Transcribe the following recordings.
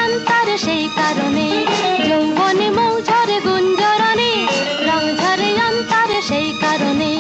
অন্তরে সেই কারণে যৌবনে মৌ ঝরে গুঞ্জরণে, রং ঝরে অন্তরে সেই কারণে।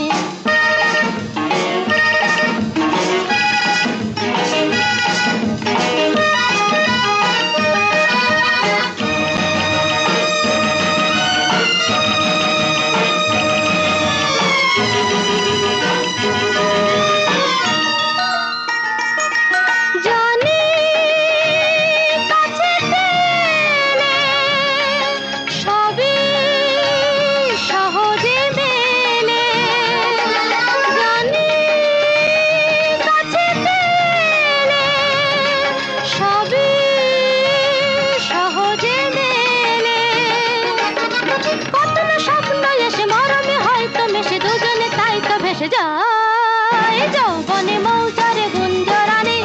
যায় যৌবনে মৌ ঝরে গুঞ্জরণে,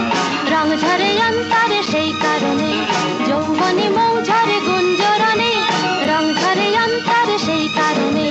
রং ঝরে অন্তরে সেই কারণে। যৌবনে মৌ ঝরে গুঞ্জরণে, রং ঝরে অন্তরে সেই কারণে।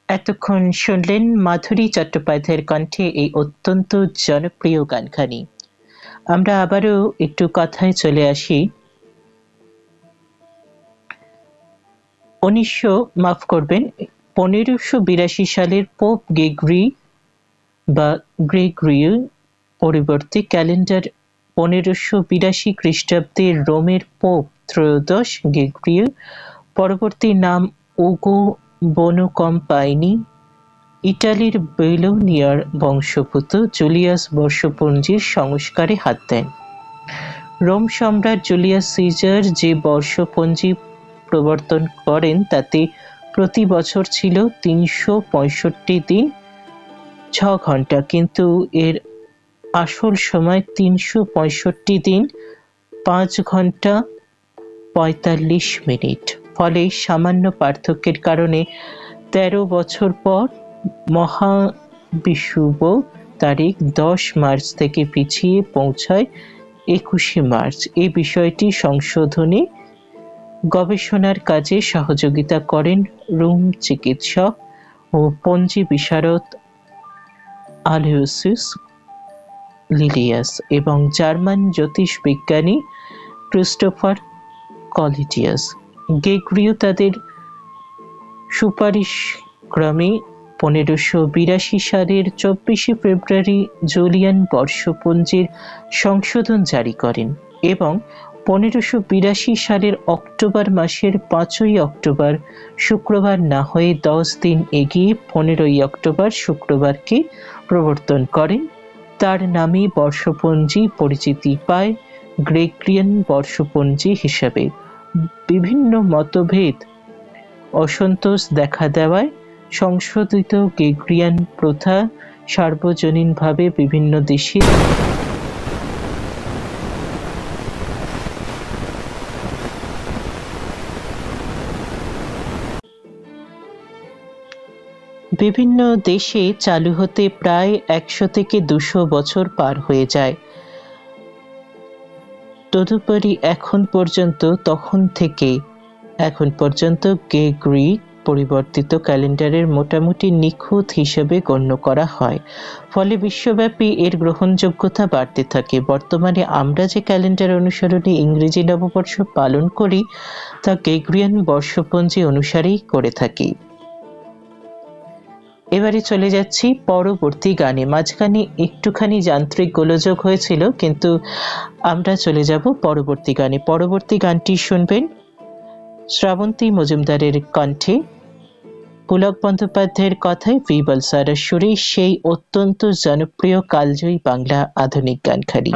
এতক্ষণ শুনলেন মাধুরী চট্টোপাধ্যায়ের কণ্ঠে এই অত্যন্ত জনপ্রিয় গানখানি। আমরা আবারও একটু কথায় চলে আসি। 1582 সালের পোপ গ্রেগরিয় পরিবর্তে ক্যালেন্ডার 1582 খ্রিস্টাব্দে রোমের পোপ ত্রয়োদশ গ্রেগরিয় পরবর্তী নাম উগো বোনোকম্পাইনি ইটালির বেলোনিয়ার বংশোদ্ভূত জুলিয়াস বর্ষপঞ্জির সংস্কারে হাত দেন। রোম সম্রাট জুলিয়াস সিজার যে বর্ষপঞ্জি প্রবর্তন করেন তাতে প্রতি বছর ছিল 365 দিন 6 ঘন্টা, কিন্তু এর আসল সময় 365 দিন 5 ঘন্টা 45 মিনিট। ফলে সামান্য পার্থক্যের কারণে 13 বছর পর মহাবিষুব তারিখ 10 মার্চ থেকে পিছিয়ে পৌঁছায় 21 মার্চ। এই বিষয়টি সংশোধনে গবেষণার কাজে সহযোগিতা করেন রোম চিকিৎসক ও পঞ্জি বিশারদ আলোয়সিয়াস লিলিয়াস এবং জার্মান জ্যোতিষবিজ্ঞানী ক্রিস্টোফার কলিজিয়াস। গ্রেগরিয় তাদের সুপারিশক্রমে 1582 সালের 24 ফেব্রুয়ারি জুলিয়ান বর্ষপঞ্জির সংশোধন জারি করেন এবং 1582 সালের অক্টোবর মাসের 5 অক্টোবর শুক্রবার না হয়ে 10 দিন এগিয়ে 15 অক্টোবর শুক্রবারকে প্রবর্তন করেন। তার নামে বর্ষপঞ্জি পরিচিতি পায় গ্রেগরিয়ান বর্ষপঞ্জি হিসাবে। বিভিন্ন মতভেদ অসন্তোষ দেখা দেওয়ায় সংশোধিত গ্রেগরিয়ান প্রথা সার্বজনীনভাবে বিভিন্ন দেশে চালু হতে প্রায় 100 থেকে 200 বছর পার হয়ে যায়। তদুপরি তখন থেকে এখন পর্যন্ত গ্রেগরি পরিবর্তিত ক্যালেন্ডারের মোটামুটি নিখুঁত হিসেবে গণ্য করা হয়। ফলে বিশ্বব্যাপী এর গ্রহণযোগ্যতা বাড়তে থাকে। বর্তমানে আমরা যে ক্যালেন্ডার অনুসরণে ইংরেজি নববর্ষ পালন করি তা গ্রেগরিয়ান বর্ষপঞ্জি অনুসারেই করে থাকি। এবারে চলে যাচ্ছি পরবর্তী গানে। মাঝখানে একটুখানি যান্ত্রিক গোলযোগ হয়েছিল, কিন্তু আমরা চলে যাব পরবর্তী গানে। পরবর্তী গানটি শুনবেন শ্রাবন্তী মজুমদারের কণ্ঠে, পুলক বন্দ্যোপাধ্যায়ের কথায় ভি বলসারের সুরে সেই অত্যন্ত জনপ্রিয় কালজয়ী বাংলা আধুনিক গানখানি।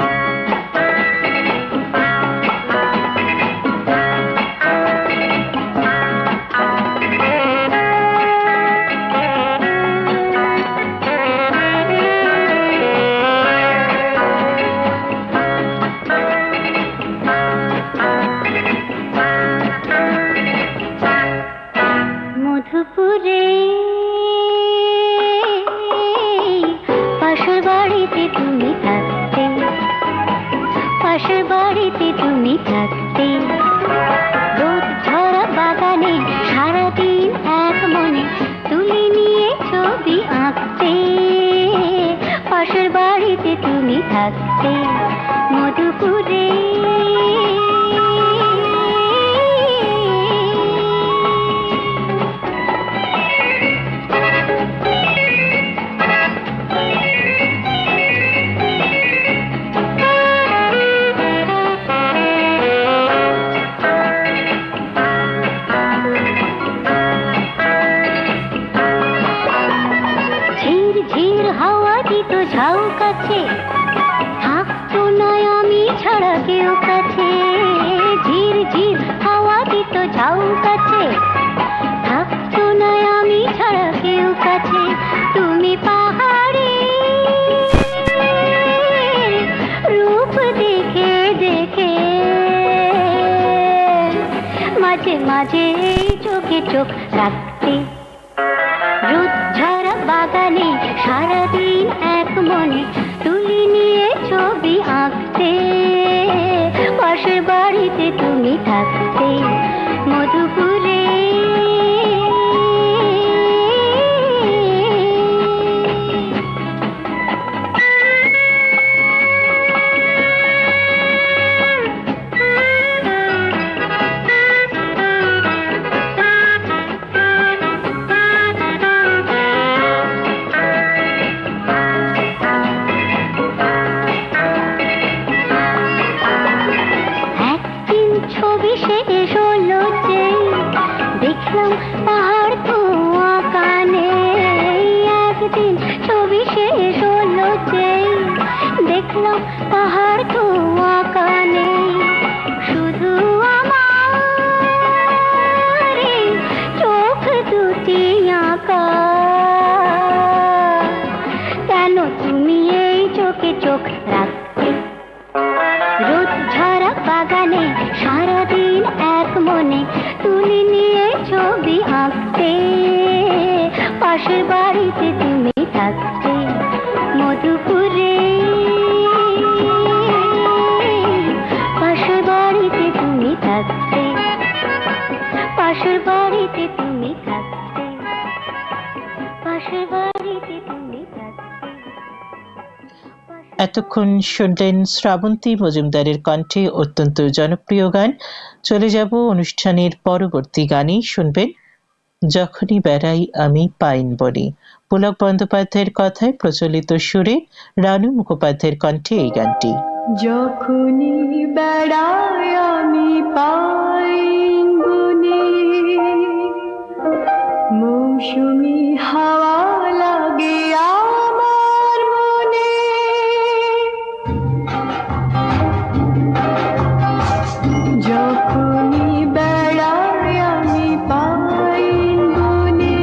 মাঝে চোখে চোখ রাখতে, রোদ ঝরা বাগানে সারাদিন এক মনে তুলি নিয়ে ছবি আঁকতে, পাশের বাড়িতে তুমি থাকতে মধুপুরে। এতক্ষণ শুনলেন শ্রাবন্তী মজুমদারের কণ্ঠে অত্যন্ত জনপ্রিয় গান। চলে যাব অনুষ্ঠানের পরবর্তী গানে। শুনবেন যখনই বেড়াই আমি পাইন বনে, পুলক বন্দ্যোপাধ্যায়ের কথায় প্রচলিত সুরে রানু মুখোপাধ্যায়ের কণ্ঠে এই গানটি। যখনই বেড়াই আমি পাইন বনে, মৌসুমি হাওয়া লাগে আমার মনে, যখনই বেড়াই আমি পাইন বনে,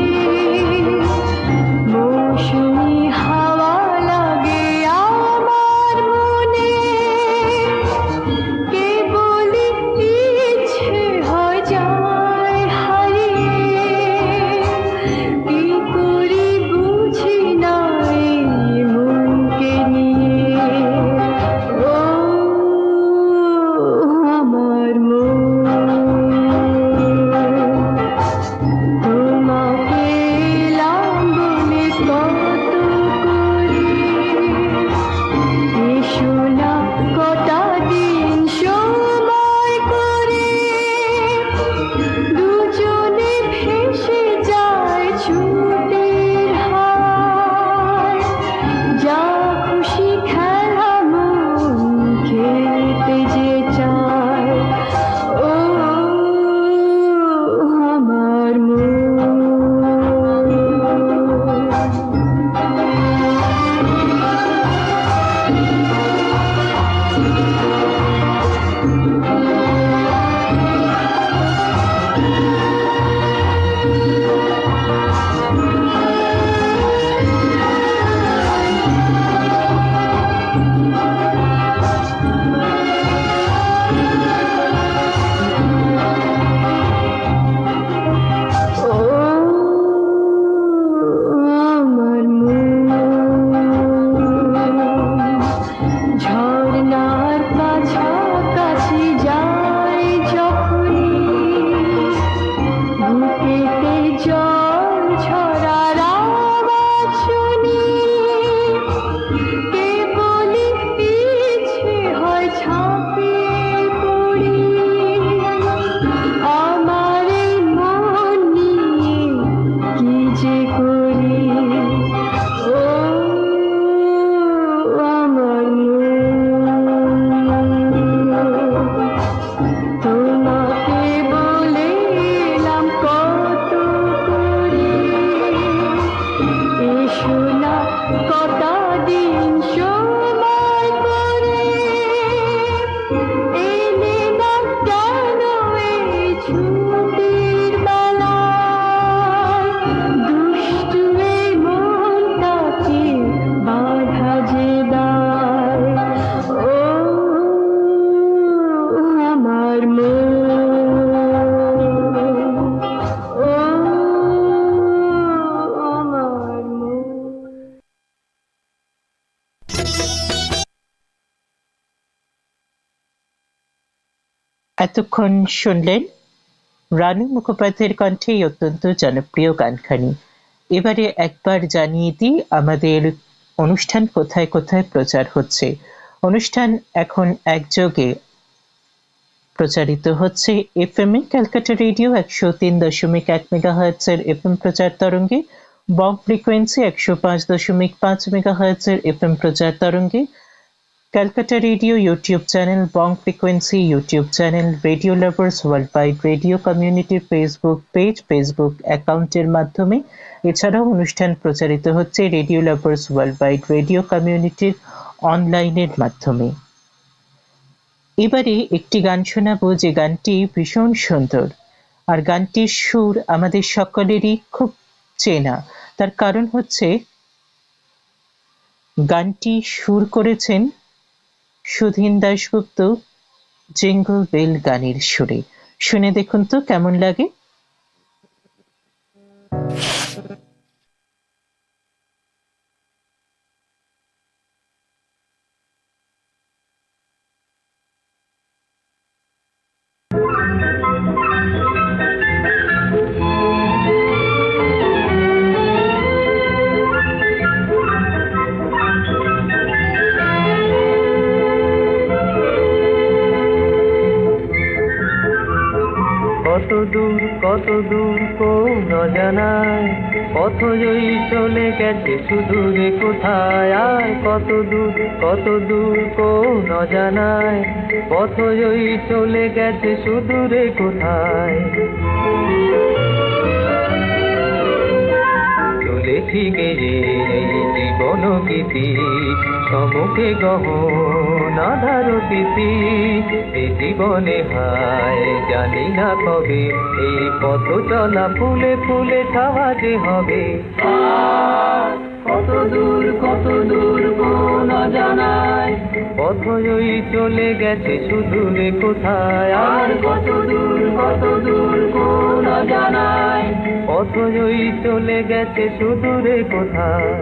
মৌসুমি হাওয়া লাগে আমার মনে, কেবলই ইচ্ছে হয় যায় হারিয়ে, কি করি এতক্ষণ শুনলেন রানু মুখোপাধ্যায়ের কণ্ঠে এই অত্যন্ত জনপ্রিয় গানখানি। এবারে একবার জানিয়ে দিই আমাদের অনুষ্ঠান কোথায় কোথায় প্রচার হচ্ছে। অনুষ্ঠান এখন একযোগে প্রচারিত হচ্ছে এফএম এ, ক্যালকাটা রেডিও 103.1 মেগাহার্টজ এর এফএম প্রচার তরঙ্গে, বং ফ্রিকোয়েন্সি 105.5 মেগাহার্টজ এর এফএম প্রচার তরঙ্গে, Calcutta radio YouTube channel, Bong frequency YouTube channel, radio lovers world wide radio community Facebook page, Facebook অ্যাকাউন্টের মাধ্যমে। এছাড়াও অনুষ্ঠান প্রচারিত হচ্ছে radio lovers world wide radio কমিউনিটির অনলাইনের মাধ্যমে। এবারে একটি গান শোনাবো যে গানটি ভীষণ সুন্দর, আর গানটির সুর আমাদের সকলেরই খুব চেনা। তার কারণ হচ্ছে গানটি সুর করেছেন সুধীন দাশগুপ্ত জিঙ্গল বেল গানের সুরে। শুনে দেখুন তো কেমন লাগে। কত দূর কোন অজানায় পথ জয়ী চলে গেছে সুদূরে কোথায়। আর কত দূর কোন অজানায় পথ জয়ী চলে গেছে সুদূরে কোথায়। চলেছি গেয়ে জীবন গীতি সমুখে গহন আধার তিথি। এই জীবনে হায় জানি না কবে এই পথ চলা ফুলে ফুলে ছাওয়া যে হবে। কত দূর কোন অজানায় পথ জয়ী চলে গেছে সুদূরে কোথায়। আর কত দূর কোন অজানায় পথ জয়ী চলে গেছে সুদূরে কোথায়।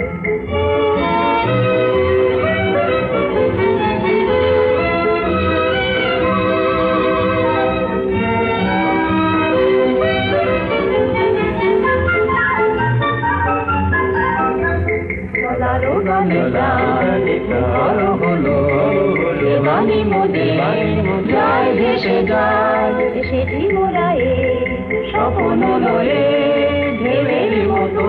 স্বপ্ন লয়ে ঢেউয়ের মতো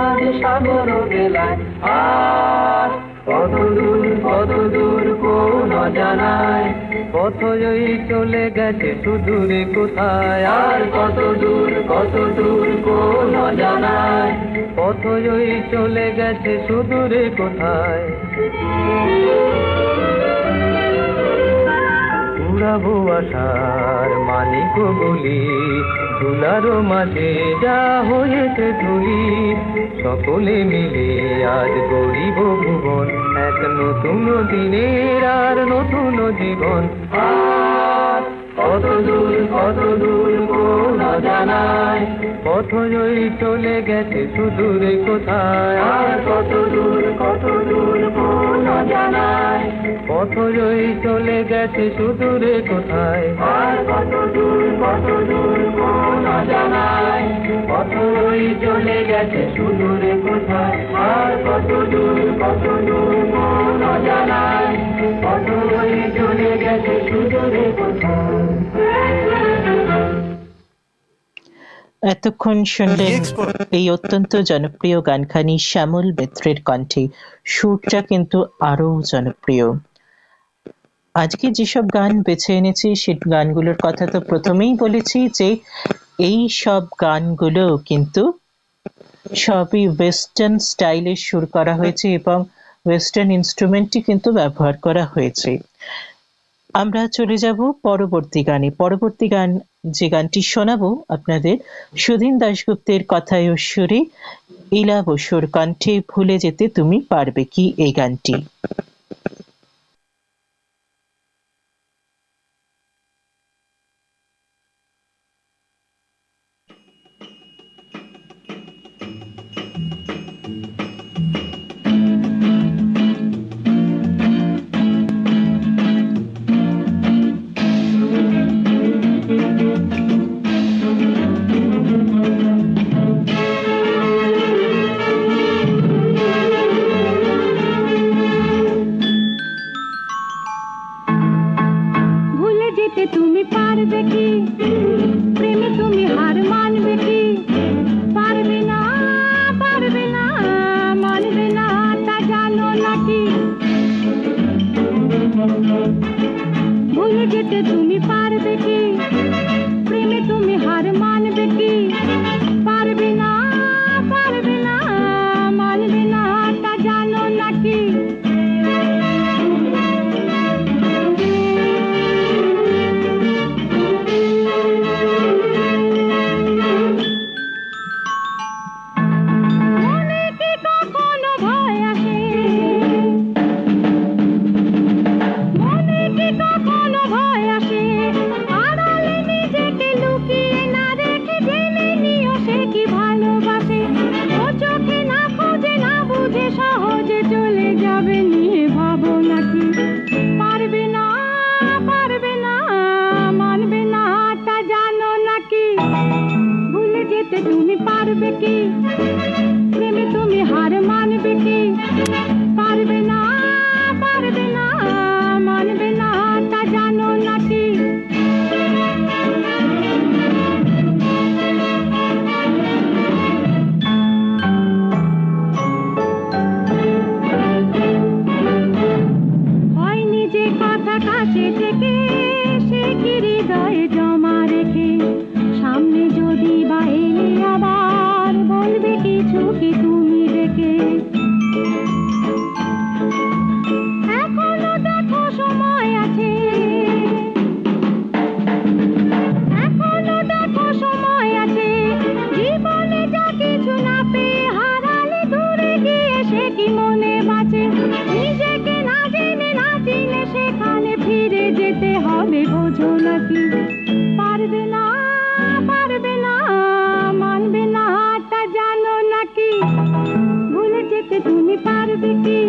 আজ সাগর বেলায়। আর কত দূর কোন অজানায় পথ জয়ী চলে গেছে সুদূরে কোথায়। আর কত দূর কোন অজানায় পথ জয়ী চলে গেছে সুদূরে কোথায়। উড়াবো আশার মানিক বলি ধুলারো মাঝে যা হয়েছে ধুলি। সকলে মিলে আজ গরিব ভুবন এক নতুন দিনের আর নতুন জীবন। আর কত দূর কোন অজানায় পথ জয়ী চলে গেছে সুদূরে কোথায়। আর কত দূর কোন অজানায় পথ জয়ী চলে গেছে সুদূরে কোথায়। আর কত দূর কোন অজানায় পথ জয়ী চলে গেছে সুদূরে কোথায়। আর কত দূর কোন অজানায় পথ জয়ী চলে গেছে সুদূরে কোথায়। এতক্ষণ শুনলেন এই অত্যন্ত জনপ্রিয় গানখানি শ্যামল বেত্রের কণ্ঠে। সুরটা কিন্তু আরো জনপ্রিয়। আজকে যেসব গান বেছে এনেছি সে গানগুলোর কথা তো প্রথমেই বলেছি যে এই সব গানগুলো কিন্তু সবই ওয়েস্টার্ন স্টাইলে সুর করা হয়েছে এবং ওয়েস্টার্ন ইনস্ট্রুমেন্টই কিন্তু ব্যবহার করা হয়েছে। আমরা চলে যাব পরবর্তী গানে। পরবর্তী গান যে গানটি শোনাবো আপনাদের সুধীন দাশগুপ্তের কথায় ও সুরে ইলা বসুর কণ্ঠে ভুলে যেতে তুমি পারবে কি, এই গানটি। যেতে তুমি পারবে কি প্রেমে তুমি হার মানবে কি পারবে না মানবে না তা জানো নাকি ভুলে যেতে তুমি পারবে কি প্রেমে তুমি হার মানবে কি পারবে না মানবে না তা জানো নাকি মনে কি কখনো ভয় আসে মনে কি কখনো ভয় আসে আড়ালে নিজেকে লুকিয়ে না রেখে জেনে নিও সে কি ভালোবাসে ও চোখে না খুঁজে না বুঝে সহজে চলে যাবে নিয়ে ভাবো নাকি পারবে না মানবে না তা জানো নাকি ভুলে যেতে তুমি পারবে কি প্রেমে তুমি হার মানবে কি পারবে না মানবে না তা জানো নাকি হয় নিজে কথা কাছে থেকে সে কি হৃদয়ে জমা রেখে সামনে যদি বা এলে আবার বলবে কিছু কি তুমি ডেকে এখনো দেখো সময় আছে জীবনে যা কিছু না পেয়ে হারালে দূরে গিয়ে সে কি মনে বাঁচে নিজেকে না জেনে না চিনে সেখানে ফিরে যেতে হবে বোঝো নাকি পারবে না মানবে না তা জানো নাকি ভুলে যেতে তুমি পারবে কি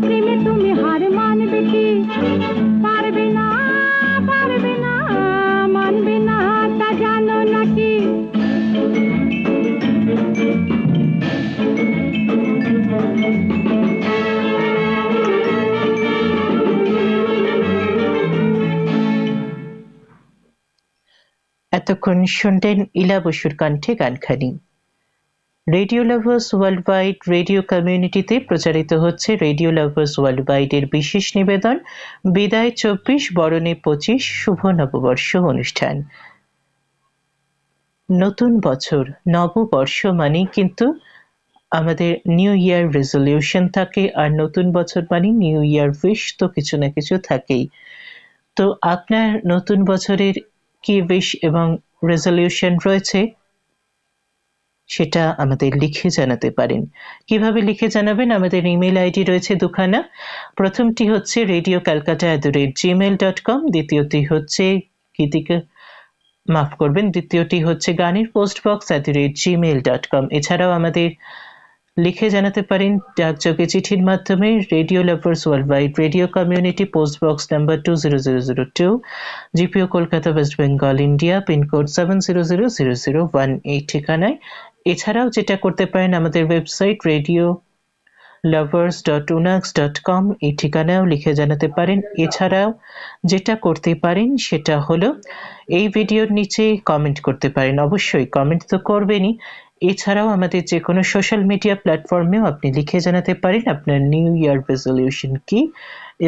প্রেমে তুমি হার মানবে কি পারবে না মানবে না তা জানো নাকি এতক্ষণ শুনলেন ইলা বসুর কণ্ঠে গানখানি। Radio lovers world wide radio কমিউনিটিতে প্রচারিত হচ্ছে রেডিও লাভার্স ওয়ার্ল্ড ওয়াইড এর বিশেষ নিবেদন বিদায় 24 বরণে 25 শুভ নববর্ষ অনুষ্ঠান। নতুন বছর নববর্ষ মানে কিন্তু আমাদের নিউ ইয়ার রেজলিউশন থাকে, আর নতুন বছর মানে নিউ ইয়ার উইশ তো কিছু না কিছু থাকেই। তো আপনার নতুন বছরের কি উইশ এবং রেজলিউশন রয়েছে সেটা আমাদের লিখে জানাতে পারেন। কিভাবে লিখে জানাবেন? আমাদের ইমেল আইডি রয়েছে দুখানা। প্রথমটি হচ্ছে radio@gmail.com, দ্বিতীয়টি হচ্ছে দ্বিতীয়টি হচ্ছে গানের postbox@gmail.com। এছাড়াও আমাদের লিখে জানাতে পারেন ডাকযোগে চিঠির মাধ্যমে radio lovers world wide radio community, post box number 20002, GPO Kolkata, West Bengal, India, pincode 700001 এই ঠিকানায়। এছাড়াও যেটা করতে পারেন, আমাদের ওয়েবসাইট radiolovers.unax.com এই ঠিকানায়ও লিখে জানাতে পারেন। এছাড়াও যেটা করতে পারেন সেটা হলো এই ভিডিওর নিচে কমেন্ট করতে পারেন। অবশ্যই কমেন্ট তো করবেনই, এছাড়াও আমাদের যে কোনো সোশ্যাল মিডিয়া প্ল্যাটফর্মেও আপনি লিখে জানাতে পারেন আপনার নিউ ইয়ার রেজলিউশন কি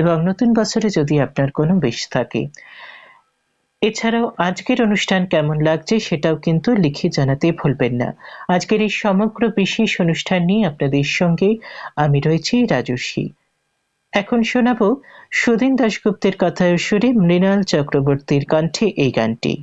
এবং নতুন বছরে যদি আপনার কোনো উইশ থাকে। এছাড়াও আজকের অনুষ্ঠান কেমন লাগছে সেটাও কিন্তু লিখে জানাতে ভুলবেন না। আজকের এই সমগ্র বিশেষ অনুষ্ঠান নিয়ে আপনাদের সঙ্গে আমি রয়েছি রাজস্বী। এখন শোনাবো সুদিন দাশগুপ্তের কথায় সুরে মৃণাল চক্রবর্তীর কণ্ঠে এই গানটি।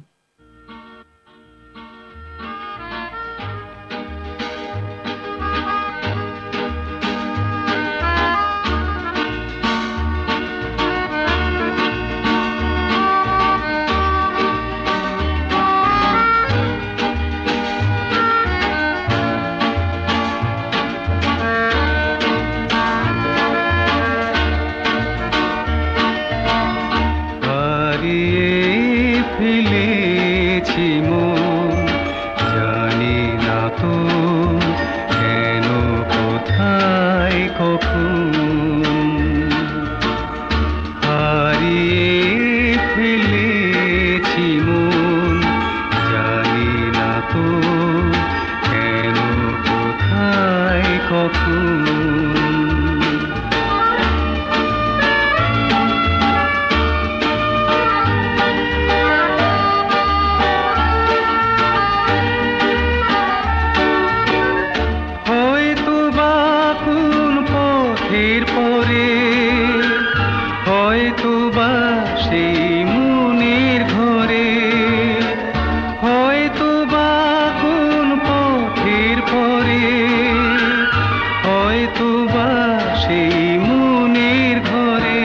হারিয়ে ফেলে বা সেই মনের ঘরে, হয়তো বা কোন পথের পরে, হয়তো বা সেই মনের ঘরে,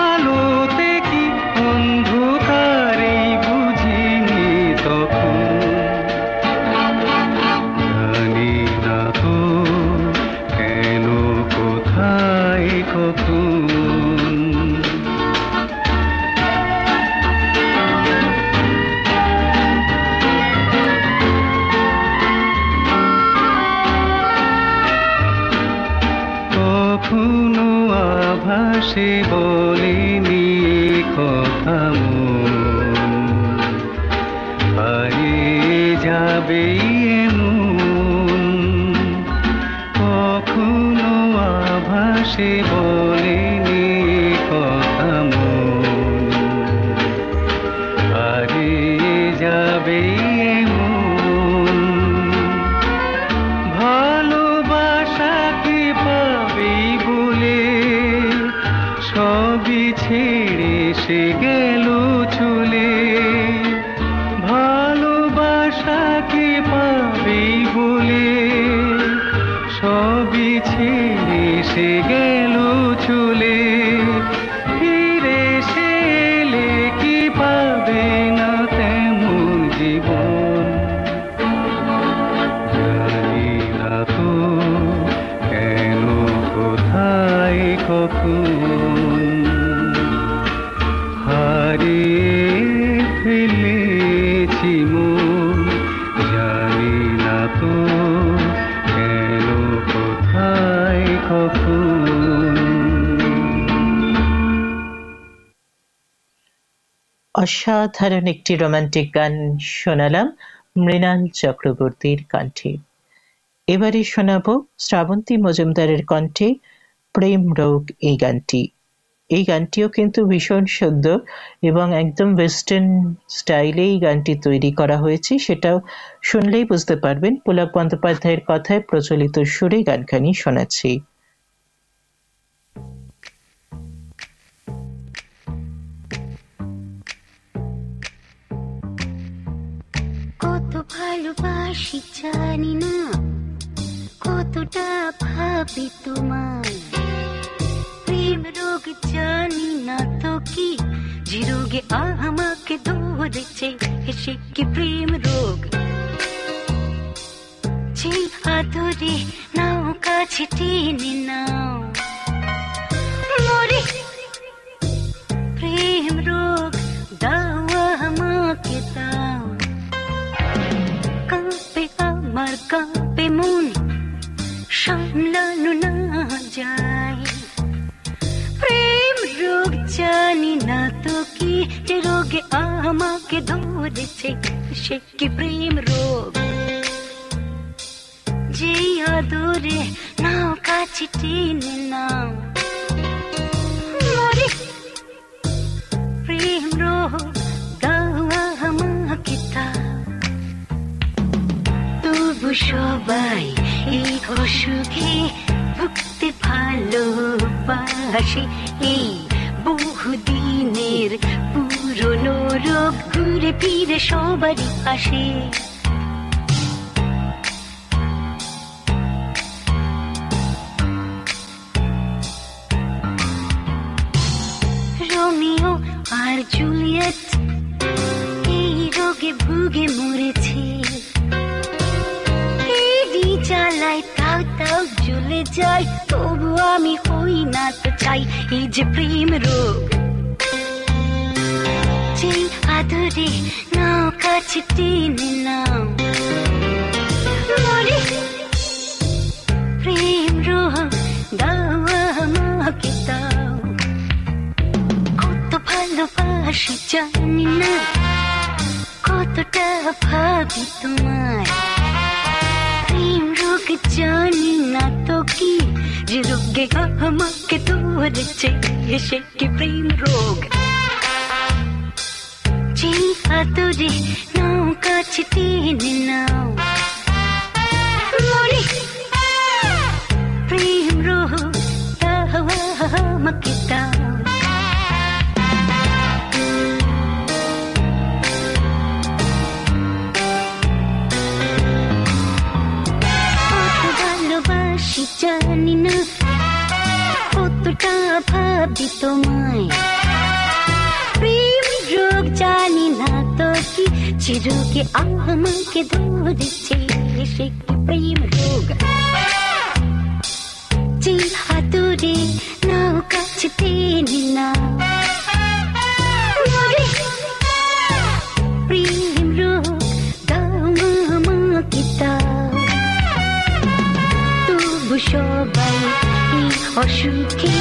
আলোতে কি অন্ধকারেই বুঝিনি তখন। জানি না তো কেন, কোথায়, কখন। কখনো আভাসে বলেনি কথা মন, হারিয়ে যাবে এমন। কখনো আভাসে বলেনি কথা মন, হারিয়ে যাবে এমন। ভালোবাসা কি পাবেই বলে সবই ছেড়ে সে গেল চলে। ভালোবাসা কি পাবেই বলে সবই ছেড়ে সে গেল চলে। ফিরে সে এলে কি পাবে না তেমন জীবন। জানি না তো কেন, কোথায়, কখন হারিয়ে ফেলেছি মন। জানি না তো কেন, কোথায়, কখন। অসাধারণ একটি রোমান্টিক গান শোনালাম মৃণাল চক্রবর্তীর কণ্ঠে। এবারে শোনাবো শ্রাবন্তী মজুমদারের কণ্ঠে প্রেম রোগ এই গানটি। এই গানটিও কিন্তু ভীষণ সুন্দর এবং একদম ওয়েস্টার্ন স্টাইলে এই গানটি তৈরি করা হয়েছে, সেটাও শুনলেই বুঝতে পারবেন। পুলক বন্দ্যোপাধ্যায়ের কথায় প্রচলিত সুরে গানখানি শোনাচ্ছি। কত ভালোবাসি জানি না, কতটা ভাবি তোমায়। প্রেম রোগ জানি না তো কি, যে রোগে আমাকে ধরেছে সে কি প্রেম রোগ। যে আদরে নাও কাছে টেনে নাও, মরে প্রেম রোগ দাও আমাকে দাও। কাঁপে আমার কাঁপে মন, সামলানো না যায়। প্রেম রোগ জানি না তো কি, যে রোগে আমাকে ধরেছে সে কি প্রেম রোগ। যে আদরে নাও কাছে টেনে নাও, মরে প্রেম রোগ দাও আমাকে দাও। তবু সবাই এই অসুখে ভুগতে ভালোবাসে। এই বহুদিনের পুরনো রোগ ঘুরে ফিরে সবারই আসে। রোমিও আর জুলিয়েট এই রোগে ভুগে মরেছে। জ্বালায় তাও তাও জ্বলে যায়, তবু আমি হই না তো চাই। এই যে প্রেম রোগ, যে আদরে নাও কাছে টেনে নাও, মরে প্রেম রোগ দাও আমাকে দাও। কত ভালোবাসি জানি না, কতটা ভাবি তোমায়। প্রেম রোগ জানি না তো কি, যে রোগে আমাকে ধরেছে সে কি প্রেম রোগ। যে আদরে নাও কাছে টেনে নাও, মরে প্রেম রোগ দাও আমাকে দাও। তোমায় প্রেম রোগ জানি না তো কি চিরকে আমাকে ধরেছে সে কি প্রেম রোগ যে হাতুড়ে নাও কাছে টেনে না প্রেম রোগ দাও আমাকে দাও তবু সবাই এই অসুখে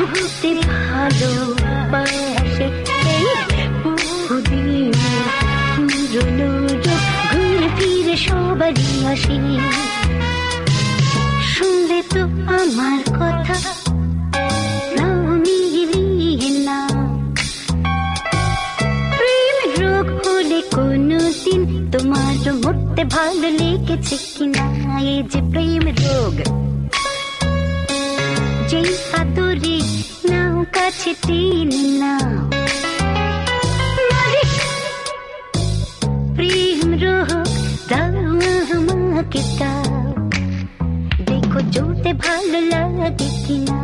ভুগতে ভালোবাসে বহুদিন পুরনো রোগ ঘুরে ফিরে সবারই আসে শুনলে তো আমার কথা নাও মিলিয়ে না প্রেম রোগ হলে কোনদিন তোমার মরতে ভালো লেগেছে কিনা এই যে প্রেম রোগ যেই আদরে নাও কাছে টেনে নাও প্রেম রোগ দাও আমাকে দাও দেখো জ্বলতে ভালো লাগে কিনা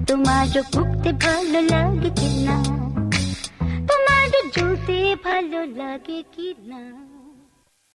তোমারও ভুগতে ভালো লাগে কিনা তোমারও জ্বলতে ভালো লাগে কিনা